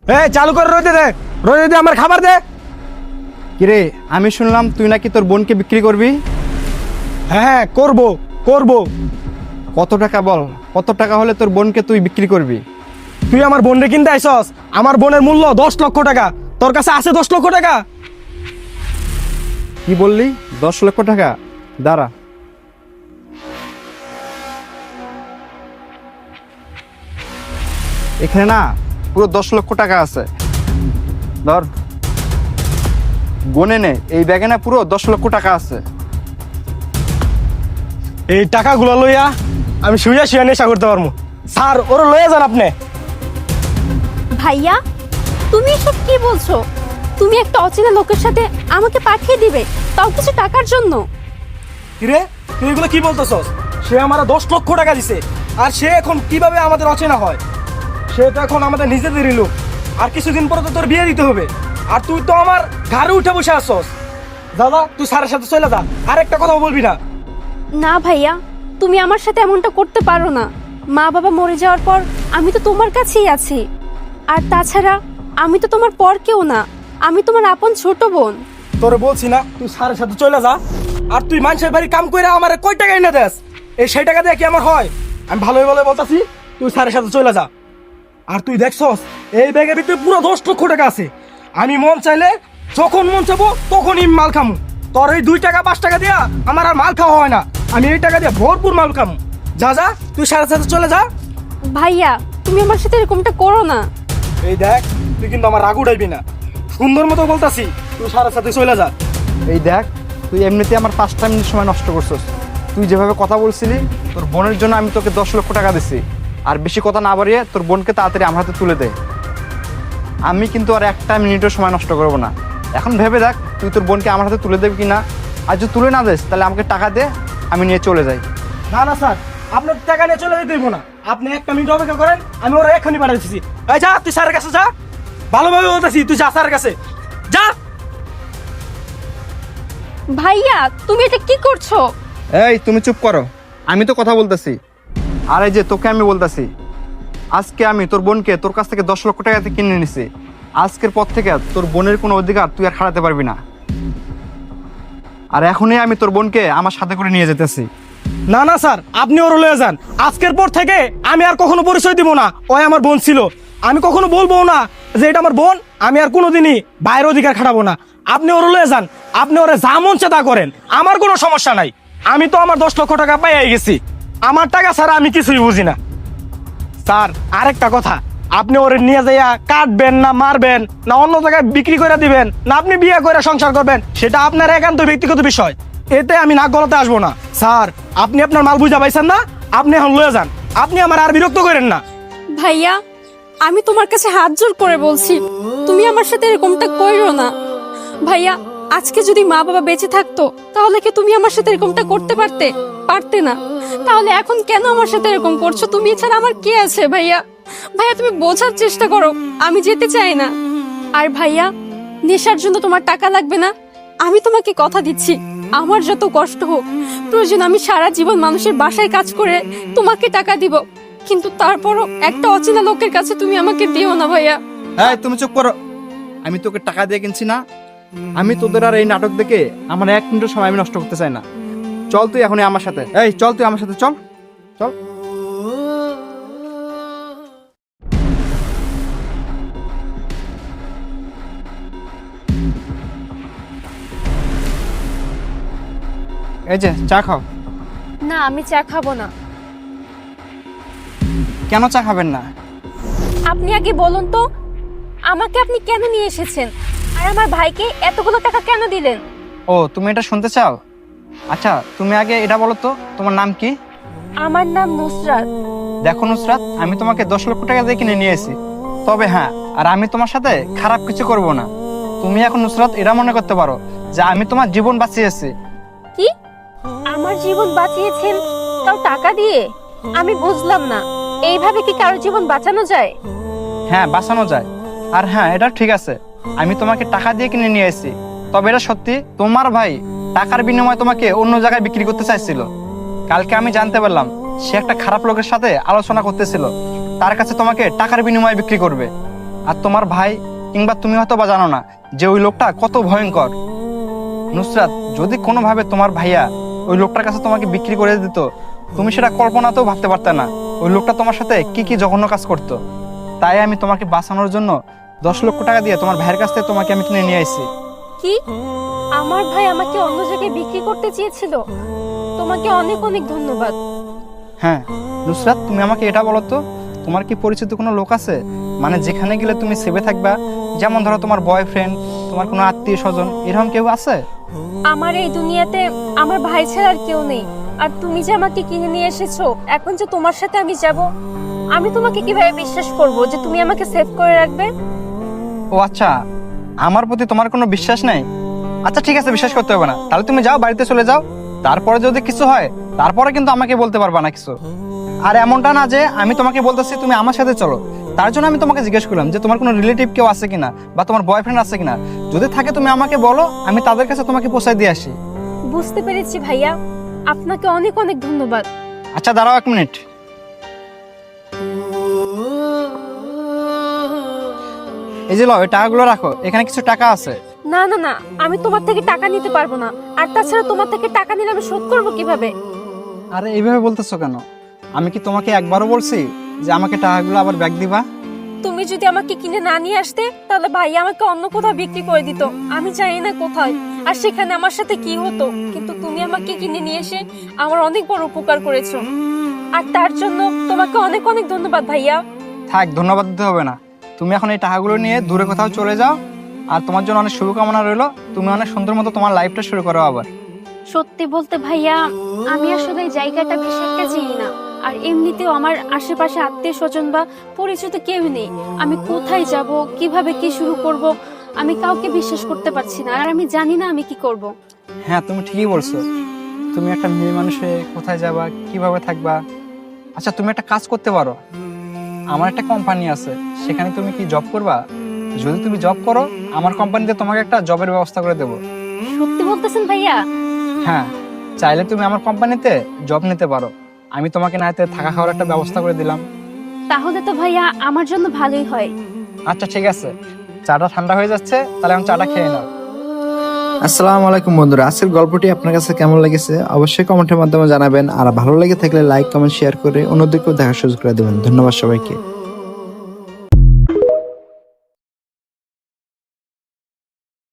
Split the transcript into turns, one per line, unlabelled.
চালু করে রোদে দে, রোদে দে, আমার খাবার দে।
কিরে, আমি শুনলাম তুই নাকি তোর বোনকে বিক্রি করবি।
হ্যাঁ করবো করবো।
কত টাকা বল, কত টাকা হলে তোর বোনকে তুই বিক্রি করবি?
তুই আমার বোনরে কিনতে আইসস, আমার বোনের মূল্য 10 লক্ষ টাকা। তোর কাছে আছে 10 লক্ষ টাকা?
কি বললি? 10 লক্ষ টাকা? দাঁড়া, এখানে না পুরো 10 লক্ষ টাকা আছে। ধর, গনে নে, এই ব্যাগে না পুরো 10 লক্ষ টাকা আছে।
এই টাকাগুলো লইয়া আমি শুয়ে শুয়ে নেশা করতে পারবো। স্যার, ওরা লইয়া যান আপনি।
ভাইয়া, তুমি এসব কি বলছো? তুমি একটা অচেনা লোকের সাথে আমাকে পাঠিয়ে দিবে, তাও কিছু টাকার জন্য?
কিরে, তুই এগুলো কি বলতেছস? সে আমার 10 লক্ষ টাকা দিছে, আর সে এখন কিভাবে আমাদের অচেনা হয়? সে তো এখন আমাদের নিজেদেরই লোক। আর কিছুদিন পরে তো তোর বিয়ে দিতে হবে, আর তুই তো আমার ঘাড়ে উঠে বসে আসছস। দাদা, তুই স্যারের সাথে চলে যা, আর একটা কথা বলবি না।
না ভাইয়া, তুমি আমার সাথে এমনটা করতে পারো না। মা বাবা মরে যাওয়ার পর আমি তো তোমার কাছেই আছি। আর তাছাড়া আমি তো তোমার পর কেউ না, আমি তোমার আপন ছোট বোন।
তোরে বলছি না, তুই স্যারের সাথে চলে যা। আর তুই মানুষের বাড়ি কাম করে আমার কয় টাকা এনে দেস? এই সেই টাকা দিয়ে কি আমার হয়? আমি ভালোই ভালো বলতাছি, তুই স্যারের সাথে চলে যা। আর তুই দেখছস, এই ব্যাগের ভিতরে পুরো 10 লক্ষ টাকা আছে। আমি মন চাইলে যখন মন চাবো তখনই মাল খামু। তোর এই 2 টাকা 5 টাকা দিয়া আমার আর মাল খাওয়া হয় না। আমি এই টাকা দিয়ে ভরপুর মাল খামু। যা যা, তুই স্যারের সাথে চলে যা।
ভাইয়া, তুমি আমার সাথে এরকমটা করো না।
এই দেখ, তুই কিন্তু আমার রাগ উঠাইবি না, সুন্দর মতো বলতাছি, তুই স্যারের সাথে চলে যা।
এই দেখ, তুই এমনিতে আমার 5টা মিনিট সময় নষ্ট করছিস। তুই যেভাবে কথা বলছিলি, তোর বোনের জন্য আমি তোকে 10 লক্ষ টাকা দিছি। আর বেশি কথা না বাড়িয়ে তোর বোনকে তাড়াতাড়ি আমার হাতে তুলে দে। আমি কিন্তু আর 1টা মিনিটও সময় নষ্ট করবো না। এখন ভেবে দেখ, তুই তোর বোনকে আমার হাতে তুলে দেবি কি না। আর যদি তুলে না দিস, তাহলে আমাকে টাকা দে, আমি নিয়ে চলে যাই।
না না স্যার, আপনার টাকা নিয়ে চলে যেতে হইব না। আপনি 1টা মিনিট অপেক্ষা করেন, আমি ওরা এক্ষুনি পাঠাচ্ছি। এই যা, তুই স্যারের কাছে যা। ভালোভাবে বলতেছি, তুই যা স্যারের কাছে যা।
ভাইয়া, তুমি এটা কি করছো?
এই, তুমি চুপ করো, আমি তো কথা বলতেছি। আর এই যে তোকে আমি বলতেছি, আজকে আমি তোর বোনকে তোর কাছ থেকে 10 লক্ষ টাকাতে কিনে নিছি। আজকের পর থেকে তোর বোনের কোনো অধিকার তুই আর হারাতে পারবি না। আর এখনই আমি তোর বোনকে আমার সাথে করে নিয়ে যেতেছি।
না না স্যার, আপনি ওর লয়ে যান। আজকের পর থেকে আমি আর কখনো পরিচয় দিব না ওই আমার বোন ছিল। আমি কখনো বলবো না যে এটা আমার বোন। আমি আর কোনোদিনই বাইরের অধিকার খাটাবো না। আপনি ওর লয়ে যান, আপনি ওরে যা মন চায় তা করেন, আমার কোনো সমস্যা নাই। আমি তো আমার 10 লক্ষ টাকা পাইয়ে গেছি। আমার টাকা ছাড়া আমি কিছুই বুঝি না। স্যার, আরেকটা কথা, আপনি ওরে নিয়ে যাইয়া কাটবেন না মারবেন না অন্য জায়গায় বিক্রি করে দিবেন না আপনি বিয়ে করে সংসার করবেন, সেটা আপনার একান্ত ব্যক্তিগত বিষয়। এতে আমি নাক গলাতে আসবো না। স্যার, আপনি আপনার মাল বুঝা পাইছেন না, আপনি এখন লয়ে যান। আপনি আমার আর বিরক্ত করেন না।
ভাইয়া, আমি তোমার কাছে হাত জোর করে বলছি, তুমি আমার সাথে এরকমটা কইরো না। ভাইয়া, আজকে যদি মা বাবা বেঁচে থাকতো, তাহলে কি তুমি আমার সাথে এরকমটা করতে পারতে? পারতে না। তাহলে এখন কেন আমার সাথে এরকম করছো? তুমি ছাড়া আমার কে আছে? ভাইয়া, ভাইয়া, তুমি বোঝার চেষ্টা করো, আমি যেতে চাই না। আর ভাইয়া, নেশার জন্য তোমার টাকা লাগবে না। আমি তোমাকে কথা দিচ্ছি, আমার যত কষ্ট হোক, প্রয়োজন আমি সারা জীবন মানুষের বাসায় কাজ করে তোমাকে টাকা দিব, কিন্তু তারপরও একটা অচেনা লোকের কাছে তুমি আমাকে দিও না ভাইয়া।
এই, তুমি চুপ করো। আমি তোকে টাকা দিয়ে কিনছি না। আমি তোদের আর এই নাটক দেখে আমার 1 মিনিটের সময় আমি নষ্ট করতে চাই না। চল তুই এখনই আমার সাথে। এই চল, তুই আমার সাথে চল, চল। এই যে চা খাও।
না, আমি চা খাবো না।
কেন চা খাবেন না?
আপনি আগে বলুন তো, আমাকে আপনি কেন নিয়ে এসেছেন, আর আমার ভাইকে এতগুলো টাকা কেন দিলেন?
ও, তুমি এটা শুনতে চাও? আচ্ছা, তুমি আগে এটা বলো তো, তোমার নাম কি?
আমার নাম নুসরাত।
দেখো নুসরাত, আমি তোমাকে 10 লক্ষ টাকা দিয়ে কিনে নিয়ে এসেছি। তবে হ্যাঁ, আর আমি তোমার সাথে খারাপ কিছু করব না। তুমি এখন নুসরাত এটা মনে করতে পারো যে আমি তোমার জীবন বাঁচিয়েছি।
কি? আমার জীবন বাঁচিয়েছেন, তাও টাকা দিয়ে? আমি বুঝলাম না, এইভাবে কি কারো জীবন বাঁচানো যায়?
হ্যাঁ, বাঁচানো যায়। আর হ্যাঁ, এটা ঠিক আছে, আমি তোমাকে টাকা দিয়ে কিনে নিয়ে এসেছি। তবে এটা সত্যি, তোমার ভাই টাকার বিনিময়ে তোমাকে অন্য জায়গায় বিক্রি করতে চাইছিল। কালকে আমি জানতে পারলাম সে একটা খারাপ লোকের সাথে আলোচনা করতেছিল, তার কাছে তোমাকে টাকার বিনিময়ে বিক্রি করবে। আর তোমার ভাই কিংবা তুমি হয়তো বা জানো না যে ওই লোকটা কত ভয়ঙ্কর। নুসরাত, যদি কোনোভাবে তোমার ভাইয়া ওই লোকটার কাছে তোমাকে বিক্রি করে দিত, তুমি সেটা কল্পনাতেও ভাবতে পারতে না ওই লোকটা তোমার সাথে কি কি জঘন্য কাজ করতো। তাই আমি তোমাকে বাঁচানোর জন্য 10 লক্ষ টাকা দিয়ে তোমার ভাইয়ের কাছ থেকে তোমাকে আমি কিনে নিয়ে আসছি।
কি, আমার ভাই আমাকে অন্য জায়গায় বিক্রি করতে চেয়েছিল? তোমাকে অনেক অনেক ধন্যবাদ।
হ্যাঁ নুসরাত, তুমি আমাকে এটা বলো তো, তোমার কি পরিচিত কোনো লোক আছে, মানে যেখানে গেলে তুমি সেভে থাকবা? যেমন ধরো তোমার বয়ফ্রেন্ড, তোমার কোনো আত্মীয় স্বজন, এরকম কেউ আছে?
আমার এই দুনিয়াতে আমার ভাই ছাড়া আর কেউ নেই। আর তুমি যে আমাকে কিনে নিয়ে এসেছো, এখন যে তোমার সাথে আমি যাব, আমি তোমাকে কিভাবে বিশ্বাস করব যে তুমি আমাকে সেভ করে রাখবে?
ও আচ্ছা, আমার প্রতি তোমার কোনো বিশ্বাস নেই? আচ্ছা ঠিক আছে, বিশ্বাস করতে হবে না, তাহলে তুমি যাও, বাড়িতে চলে যাও। তারপরে যদি কিছু হয় তারপরে কিন্তু আমাকে বলতে পারবা না কিছু। আর এমনটা না যে আমি তোমাকে বলতেছি তুমি আমার সাথে চলো, তার জন্য আমি তোমাকে জিজ্ঞেস করলাম যে তোমার কোনো রিলেটিভ কেউ আছে কিনা বা তোমার বয়ফ্রেন্ড আছে কিনা। যদি থাকে তুমি আমাকে বলো, আমি তাদের কাছে তোমাকে পৌঁছায় দিয়ে আসি।
বুঝতে পেরেছি ভাইয়া, আপনাকে অনেক অনেক ধন্যবাদ।
আচ্ছা দাঁড়াও 1 মিনিট। এই যে লও, এই টাকাগুলো রাখো, এখানে কিছু টাকা আছে।
না না না, আমি তোমার থেকে টাকা নিতে পারবো না। আর তাছাড়া তোমার থেকে টাকা নিলে আমি শোধ করবো কিভাবে?
আরে এইভাবে বলতেছো কেন? আমি কি তোমাকে একবারও বলছি যে আমাকে টাকাগুলো আবার ব্যাক দিবা?
তুমি যদি আমাকে কিনে না নিয়ে আসতে, তাহলে ভাইয়া আমাকে অন্য কোথাও বিক্রি করে দিত, আমি জানি না কোথায়। আর সেখানে আমার সাথে কি হতো, কিন্তু তুমি আমাকে কিনে নিয়ে এসে আমার অনেক বড় উপকার করেছো। আর তার জন্য তোমাকে অনেক অনেক ধন্যবাদ ভাইয়া।
থাক, ধন্যবাদ দিতে হবে না। তুমি এখন এই টাকাগুলো নিয়ে দূরে কোথাও চলে যাও। আর তোমার জন্য অনেক শুভকামনা রইলো। তুমি অনেক সুন্দর মতো তোমার লাইফটা শুরু করো আবার।
সত্যি বলতে ভাইয়া, আমি আসলে এই জায়গাটা বেশি একটা চিনি না। আর এমনিতেও আমার আশেপাশে আত্মীয় স্বজন বা পরিচিত কেউ নেই। আমি কোথায় যাব, কিভাবে কি শুরু করব, আমি কাউকে বিশ্বাস করতে পারছি না। আর আমি জানি না আমি কি করব।
হ্যাঁ তুমি ঠিকই বলছো, তুমি একটা মেয়ে মানুষে কোথায় যাবা, কিভাবে থাকবা। আচ্ছা তুমি একটা কাজ করতে পারো, আমার একটা কোম্পানি আছে, সেখানে তুমি কি জব করবা? যদি তুমি জব করো, আমার কোম্পানিতে তোমাকে একটা জবের ব্যবস্থা করে দেবো।
সত্যি বলতেছেন ভাইয়া?
হ্যাঁ, চাইলে তুমি আমার কোম্পানিতে জব নিতে পারো। আমি তোমাকে নাইতে থাকা খাওয়ার একটা ব্যবস্থা করে দিলাম।
তাহলে তো ভাইয়া আমার জন্য ভালোই হয়।
আচ্ছা ঠিক আছে, চাটা ঠান্ডা হয়ে যাচ্ছে, তাহলে আমি চাটা খেয়ে নাও।
আসসালামু আলাইকুম বন্ধুরা, আজকের গল্পটি আপনার কাছে কেমন লেগেছে অবশ্যই কমেন্টের মাধ্যমে জানাবেন। আর ভালো লেগে থাকলে লাইক, কমেন্ট, শেয়ার করে অন্যদেরকেও দেখার সুযোগ করে দেবেন। ধন্যবাদ সবাইকে।